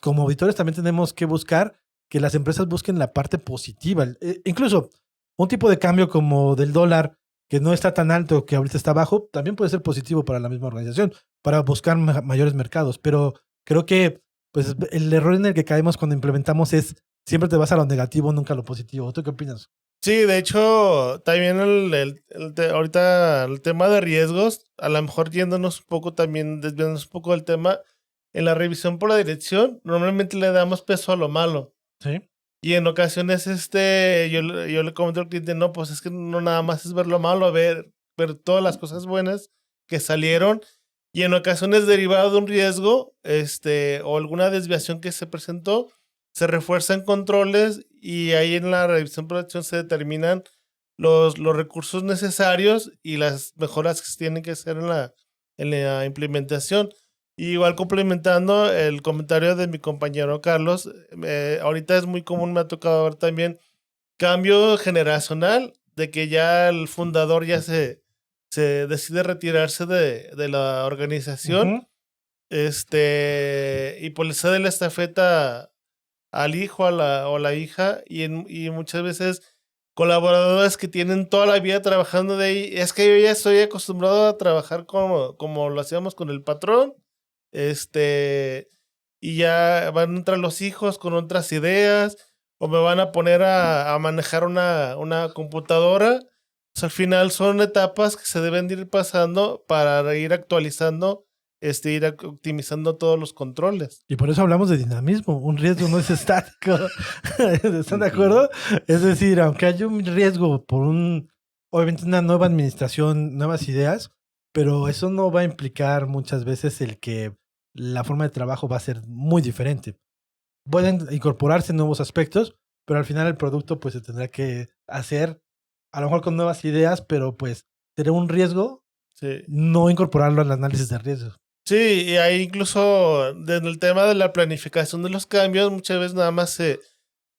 como auditores, también tenemos que buscar que las empresas busquen la parte positiva. Incluso un tipo de cambio como del dólar, que no está tan alto, que ahorita está bajo, también puede ser positivo para la misma organización, para buscar mayores mercados. Pero creo que pues, el error en el que caemos cuando implementamos es siempre te vas a lo negativo, nunca a lo positivo. ¿Tú qué opinas? Sí, de hecho, también ahorita el tema de riesgos, a lo mejor yéndonos un poco también, desviándonos un poco del tema, en la revisión por la dirección, normalmente le damos peso a lo malo. Sí. Y en ocasiones, yo le comento al cliente, no, pues es que no nada más es ver lo malo, ver todas las cosas buenas que salieron. Y en ocasiones derivado de un riesgo, o alguna desviación que se presentó, se refuerzan controles y ahí en la revisión por acción se determinan los recursos necesarios y las mejoras que se tienen que hacer en la implementación. Y igual complementando el comentario de mi compañero Carlos, ahorita es muy común, me ha tocado ver también cambio generacional, de que ya el fundador ya se decide retirarse de la organización, y pues le cede la estafeta al hijo o la hija, y muchas veces colaboradores que tienen toda la vida trabajando de ahí, es que yo ya estoy acostumbrado a trabajar como lo hacíamos con el patrón, y ya van a entrar los hijos con otras ideas, o me van a poner a manejar una computadora. Al final son etapas que se deben de ir pasando para ir actualizando, ir optimizando todos los controles. Y por eso hablamos de dinamismo. Un riesgo no es estático. ¿Están de acuerdo? Es decir, aunque haya un riesgo por obviamente una nueva administración, nuevas ideas, pero eso no va a implicar muchas veces el que la forma de trabajo va a ser muy diferente. Pueden incorporarse nuevos aspectos, pero al final el producto pues se tendrá que hacer a lo mejor con nuevas ideas, pero pues sería un riesgo no incorporarlo al análisis de riesgo. Sí, y ahí incluso desde el tema de la planificación de los cambios, muchas veces nada más se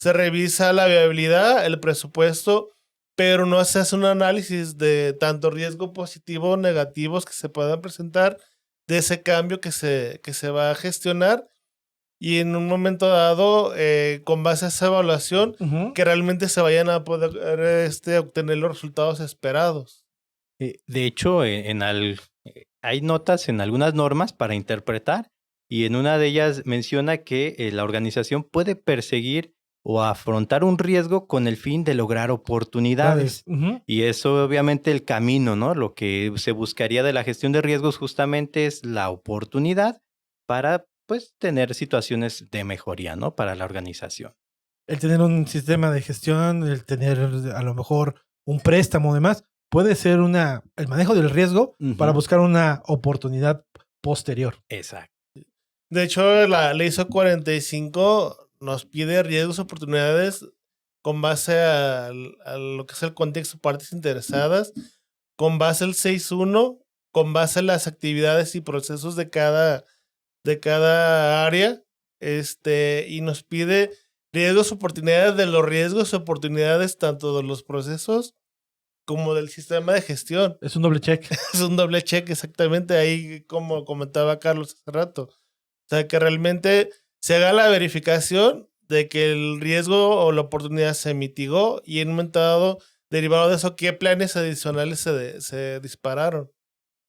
revisa la viabilidad, el presupuesto, pero no se hace un análisis de tanto riesgo positivo o negativos que se puedan presentar de ese cambio que se va a gestionar, y en un momento dado, con base a esa evaluación, que realmente se vayan a poder obtener los resultados esperados. De hecho, hay notas en algunas normas para interpretar, y en una de ellas menciona que la organización puede perseguir o afrontar un riesgo con el fin de lograr oportunidades. Y eso obviamente el camino, ¿no? Lo que se buscaría de la gestión de riesgos justamente es la oportunidad para pues tener situaciones de mejoría, ¿no? Para la organización. el tener un sistema de gestión, el tener a lo mejor un préstamo o demás, puede ser el manejo del riesgo para buscar una oportunidad posterior. Exacto. De hecho, la ley ISO 45 nos pide riesgos y oportunidades con base a lo que es el contexto, partes interesadas, con base al 6.1, con base a las actividades y procesos de cada área, y nos pide riesgos, oportunidades de los riesgos y oportunidades tanto de los procesos como del sistema de gestión. Es un doble check. Es un doble check, exactamente, ahí como comentaba Carlos hace rato. O sea, que realmente se haga la verificación de que el riesgo o la oportunidad se mitigó y en un momento dado, derivado de eso, ¿qué planes adicionales se dispararon?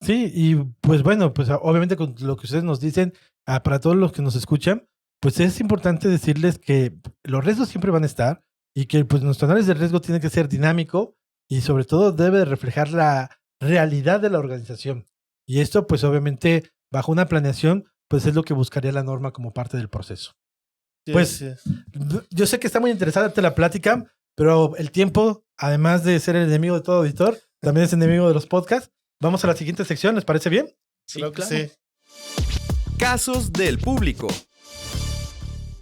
Sí, y pues bueno, pues obviamente con lo que ustedes nos dicen, para todos los que nos escuchan, pues es importante decirles que los riesgos siempre van a estar y que pues nuestro análisis de riesgo tiene que ser dinámico y sobre todo debe reflejar la realidad de la organización. Y esto pues obviamente bajo una planeación pues es lo que buscaría la norma como parte del proceso. Sí, Pues sí. yo sé que está muy interesante la plática, pero el tiempo, además de ser el enemigo de todo auditor, también es enemigo de los podcasts. Vamos a la siguiente sección, ¿les parece bien? Sí, Creo que claro. sí. Casos del público.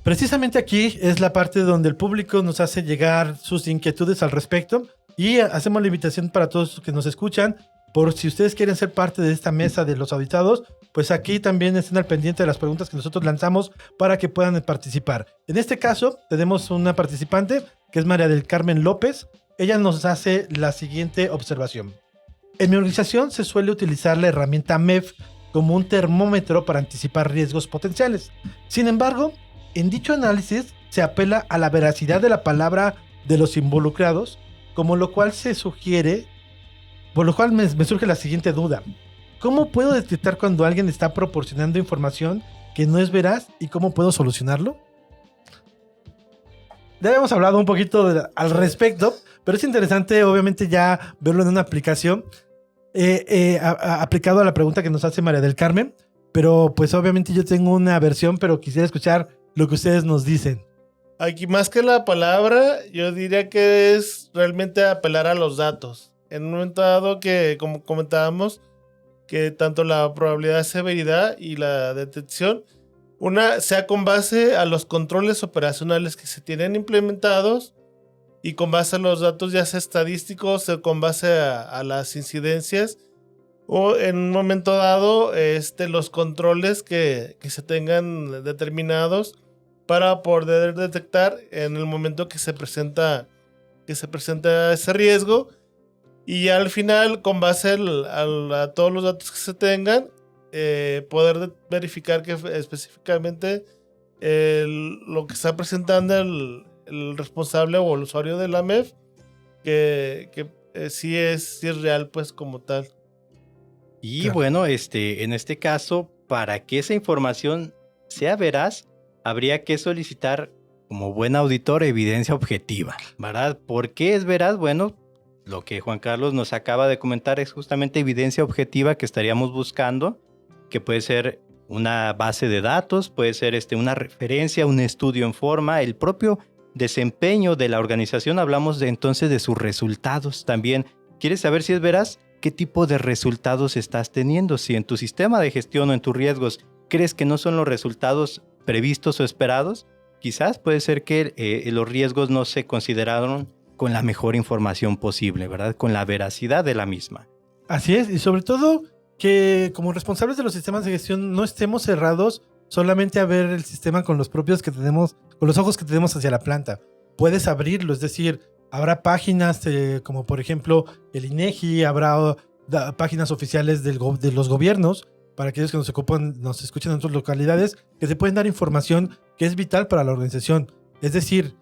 Precisamente aquí es la parte donde el público nos hace llegar sus inquietudes al respecto y hacemos la invitación para todos los que nos escuchan, por si ustedes quieren ser parte de esta mesa de los auditados, pues aquí también estén al pendiente de las preguntas que nosotros lanzamos para que puedan participar. En este caso tenemos una participante que es María del Carmen López. Ella nos hace la siguiente observación. En mi organización se suele utilizar la herramienta MEF como un termómetro para anticipar riesgos potenciales. Sin embargo, en dicho análisis se apela a la veracidad de la palabra de los involucrados, por lo cual me surge la siguiente duda. ¿Cómo puedo detectar cuando alguien está proporcionando información que no es veraz y cómo puedo solucionarlo? Ya habíamos hablado un poquito al respecto, pero es interesante obviamente ya verlo en una aplicación aplicado a la pregunta que nos hace María del Carmen, pero pues obviamente yo tengo una versión, pero quisiera escuchar lo que ustedes nos dicen. Aquí más que la palabra, yo diría que es realmente apelar a los datos. En un momento dado que, como comentábamos, que tanto la probabilidad de severidad y la detección, una sea con base a los controles operacionales que se tienen implementados y con base a los datos ya sea estadísticos o con base a las incidencias o en un momento dado los controles que se tengan determinados para poder detectar en el momento que se presenta ese riesgo y al final con base a todos los datos que se tengan poder verificar que específicamente lo que está presentando el responsable o el usuario de la MEF que sí es real pues como tal. Y Claro. bueno, en este caso, para que esa información sea veraz, habría que solicitar como buen auditor evidencia objetiva, ¿verdad? ¿Por qué es veraz? Bueno, lo que Juan Carlos nos acaba de comentar es justamente evidencia objetiva que estaríamos buscando, que puede ser una base de datos, puede ser una referencia, un estudio en forma, el propio desempeño de la organización. Hablamos entonces de sus resultados también. ¿Quieres saber si es veraz? ¿Qué tipo de resultados estás teniendo? Si en tu sistema de gestión o en tus riesgos crees que no son los resultados previstos o esperados, quizás puede ser que los riesgos no se consideraron con la mejor información posible, ¿verdad? Con la veracidad de la misma. Así es, y sobre todo que como responsables de los sistemas de gestión no estemos cerrados solamente a ver el sistema con los propios que tenemos, con los ojos que tenemos hacia la planta. Puedes abrirlo, es decir, habrá páginas como por ejemplo el INEGI, habrá páginas oficiales de los gobiernos para aquellos que nos escuchan en otras localidades, que se pueden dar información que es vital para la organización. Es decir,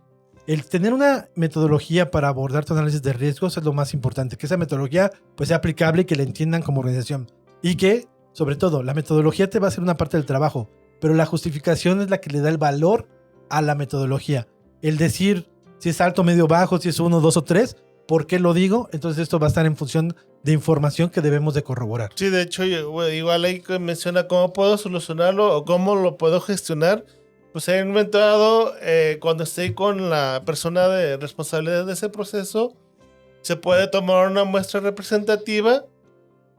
el tener una metodología para abordar tu análisis de riesgos es lo más importante, que esa metodología pues sea aplicable y que la entiendan como organización. Y que, sobre todo, la metodología te va a hacer una parte del trabajo, pero la justificación es la que le da el valor a la metodología. El decir si es alto, medio, bajo, si es 1, 2 o 3, ¿por qué lo digo? Entonces esto va a estar en función de información que debemos de corroborar. Sí, de hecho, igual ahí menciona cómo puedo solucionarlo o cómo lo puedo gestionar. pues he inventado, cuando estoy con la persona de responsabilidad de ese proceso, se puede tomar una muestra representativa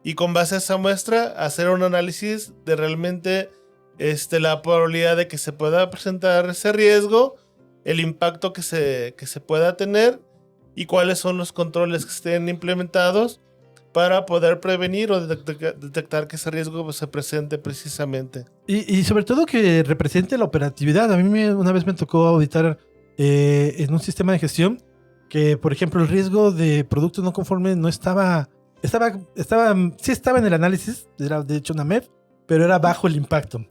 y con base a esa muestra hacer un análisis de realmente la probabilidad de que se pueda presentar ese riesgo, el impacto que se pueda tener y cuáles son los controles que estén implementados para poder prevenir o detectar que ese riesgo pues, se presente precisamente. Y sobre todo que represente la operatividad. A mí una vez me tocó auditar en un sistema de gestión que, por ejemplo, el riesgo de producto no conforme no estaba sí estaba en el análisis, era de hecho una MEF, pero era bajo el impacto.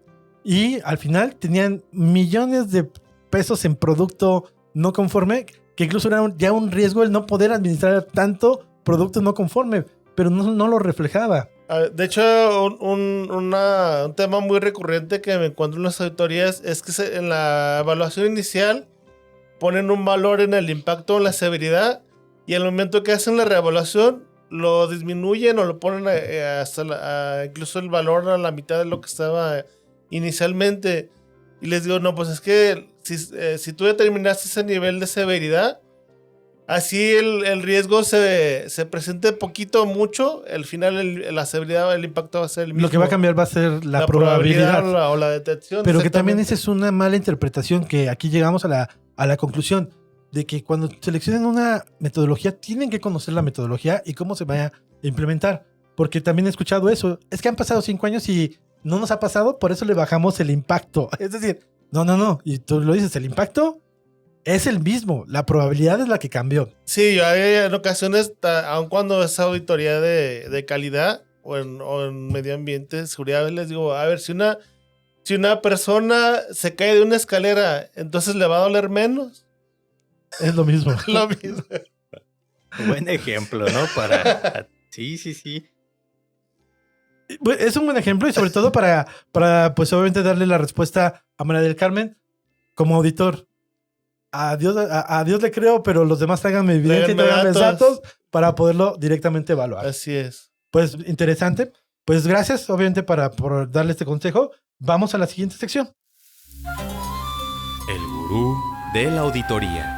Y al final tenían millones de pesos en producto no conforme, que incluso era ya un riesgo el no poder administrar tanto producto no conforme, pero no lo reflejaba. De hecho, un tema muy recurrente que me encuentro en las auditorías es que en la evaluación inicial ponen un valor en el impacto o en la severidad y al momento que hacen la reevaluación lo disminuyen o lo ponen hasta incluso el valor a la mitad de lo que estaba inicialmente. Y les digo, no, pues es que si tú determinaste ese nivel de severidad, así el riesgo se presente poquito o mucho, al final la severidad o el impacto va a ser el mismo. Lo que va a cambiar va a ser la probabilidad o la detección. Pero que también esa es una mala interpretación, que aquí llegamos a la conclusión de que cuando seleccionen una metodología tienen que conocer la metodología y cómo se vaya a implementar. Porque también he escuchado eso. Es que han pasado 5 años y no nos ha pasado, por eso le bajamos el impacto. Es decir, no. Y tú lo dices, el impacto es el mismo. La probabilidad es la que cambió. Sí, hay en ocasiones, aun cuando es auditoría de calidad o en medio ambiente, seguridad, les digo, a ver, si una persona se cae de una escalera, entonces le va a doler menos. Es lo mismo. Lo mismo. Buen ejemplo, ¿no? Sí. Es un buen ejemplo y sobre todo para pues obviamente darle la respuesta a María del Carmen como auditor. A Dios le creo, pero los demás tráiganme evidencia y tráiganme datos para poderlo directamente evaluar. Así es. Pues interesante. Pues gracias, obviamente, por darle este consejo. Vamos a la siguiente sección. El gurú de la auditoría.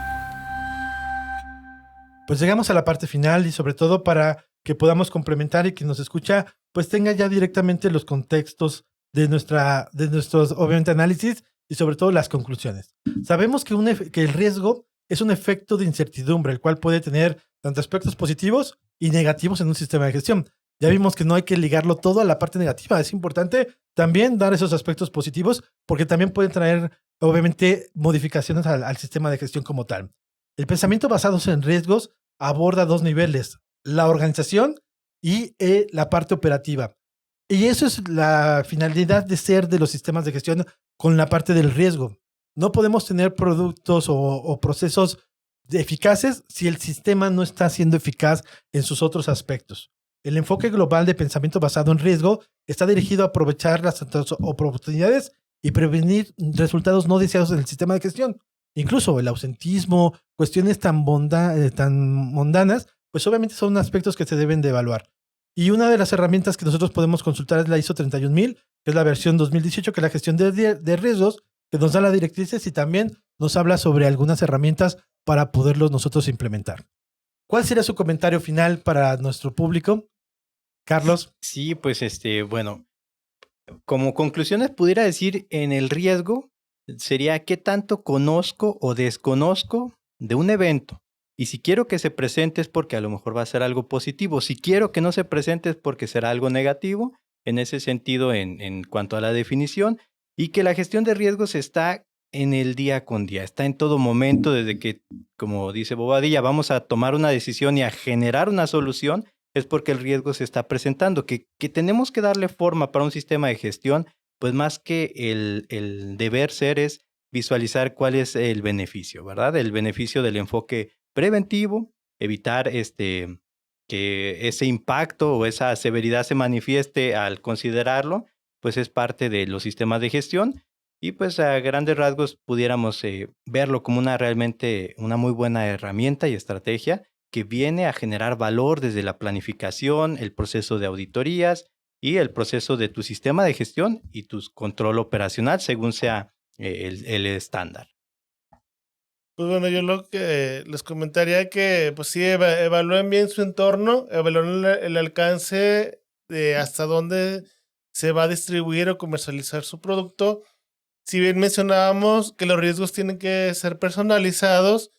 Pues llegamos a la parte final y sobre todo para que podamos complementar y quien nos escucha pues tenga ya directamente los contextos de nuestros, obviamente, análisis y sobre todo las conclusiones. Sabemos que el riesgo es un efecto de incertidumbre, el cual puede tener tanto aspectos positivos y negativos en un sistema de gestión. Ya vimos que no hay que ligarlo todo a la parte negativa. Es importante también dar esos aspectos positivos porque también pueden traer, obviamente, modificaciones al sistema de gestión como tal. El pensamiento basado en riesgos aborda 2 niveles, la organización y la parte operativa. Y eso es la finalidad de ser de los sistemas de gestión con la parte del riesgo. No podemos tener productos o procesos eficaces si el sistema no está siendo eficaz en sus otros aspectos. El enfoque global de pensamiento basado en riesgo está dirigido a aprovechar las oportunidades y prevenir resultados no deseados en el sistema de gestión. Incluso el ausentismo, cuestiones tan mundanas, pues obviamente son aspectos que se deben de evaluar. Y una de las herramientas que nosotros podemos consultar es la ISO 31000, que es la versión 2018, que es la gestión de riesgos, que nos da las directrices y también nos habla sobre algunas herramientas para poderlos nosotros implementar. ¿Cuál sería su comentario final para nuestro público, Carlos? Sí, pues bueno, como conclusiones pudiera decir en el riesgo sería qué tanto conozco o desconozco de un evento. Y si quiero que se presente es porque a lo mejor va a ser algo positivo. Si quiero que no se presente es porque será algo negativo. En ese sentido, en cuanto a la definición, y que la gestión de riesgos está en el día con día, está en todo momento, desde que, como dice Bobadilla, vamos a tomar una decisión y a generar una solución, es porque el riesgo se está presentando, que tenemos que darle forma para un sistema de gestión, pues más que el deber ser es visualizar cuál es el beneficio, ¿verdad? El beneficio del enfoque preventivo, evitar que ese impacto o esa severidad se manifieste al considerarlo, pues es parte de los sistemas de gestión y pues a grandes rasgos pudiéramos verlo como realmente una muy buena herramienta y estrategia que viene a generar valor desde la planificación, el proceso de auditorías y el proceso de tu sistema de gestión y tu control operacional según sea el estándar. Pues bueno, yo lo que les comentaría que pues sí, evalúen bien su entorno, evalúen el alcance de hasta dónde se va a distribuir o comercializar su producto. Si bien mencionábamos que los riesgos tienen que ser personalizados,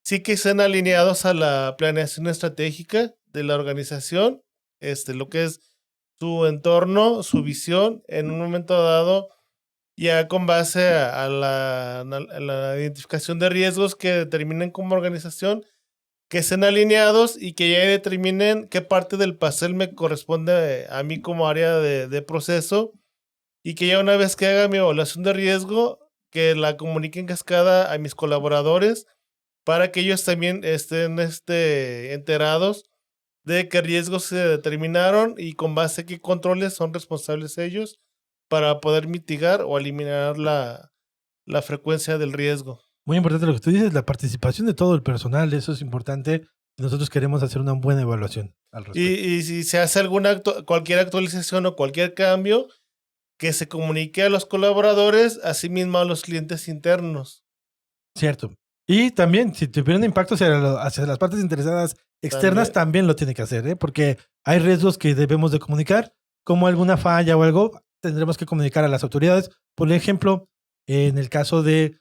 sí que estén alineados a la planeación estratégica de la organización, lo que es su entorno, su visión, en un momento dado, ya con base a la identificación de riesgos que determinen como organización, que estén alineados y que ya determinen qué parte del pastel me corresponde a mí como área de proceso, y que ya una vez que haga mi evaluación de riesgo, que la comunique en cascada a mis colaboradores para que ellos también estén enterados de qué riesgos se determinaron y con base a qué controles son responsables ellos para poder mitigar o eliminar la frecuencia del riesgo. Muy importante lo que tú dices, la participación de todo el personal, eso es importante. Nosotros queremos hacer una buena evaluación al respecto. Y si se hace cualquier actualización o cualquier cambio, que se comunique a los colaboradores, así mismo a los clientes internos. Cierto. Y también, si tuviera un impacto hacia las partes interesadas externas, también lo tiene que hacer, ¿eh? Porque hay riesgos que debemos de comunicar, como alguna falla o algo, tendremos que comunicar a las autoridades. Por ejemplo, en el caso de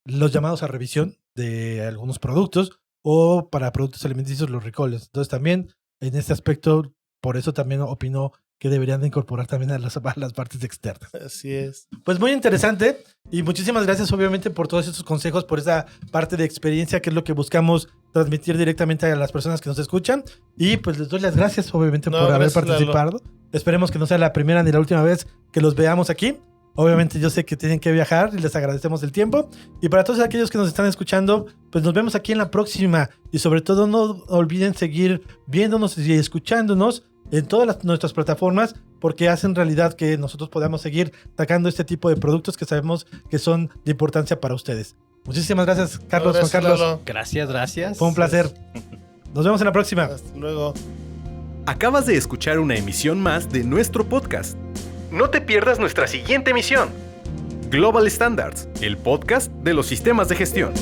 los llamados a revisión de algunos productos o para productos alimenticios, los recalls. Entonces también, en este aspecto, por eso también opino que deberían de incorporar también a las partes externas. Así es. Pues muy interesante y muchísimas gracias obviamente por todos estos consejos, por esa parte de experiencia que es lo que buscamos transmitir directamente a las personas que nos escuchan, y pues les doy las gracias obviamente por haber participado. Lalo. Esperemos que no sea la primera ni la última vez que los veamos aquí. Obviamente yo sé que tienen que viajar y les agradecemos el tiempo. Y para todos aquellos que nos están escuchando, pues nos vemos aquí en la próxima. Y sobre todo no olviden seguir viéndonos y escuchándonos en todas nuestras plataformas, porque hacen realidad que nosotros podamos seguir sacando este tipo de productos que sabemos que son de importancia para ustedes. Muchísimas gracias, Carlos. Gracias, Juan Carlos. Lalo. Gracias. Fue un placer. Nos vemos en la próxima. Hasta luego. Acabas de escuchar una emisión más de nuestro podcast. No te pierdas nuestra siguiente emisión. Global Standards, el podcast de los sistemas de gestión.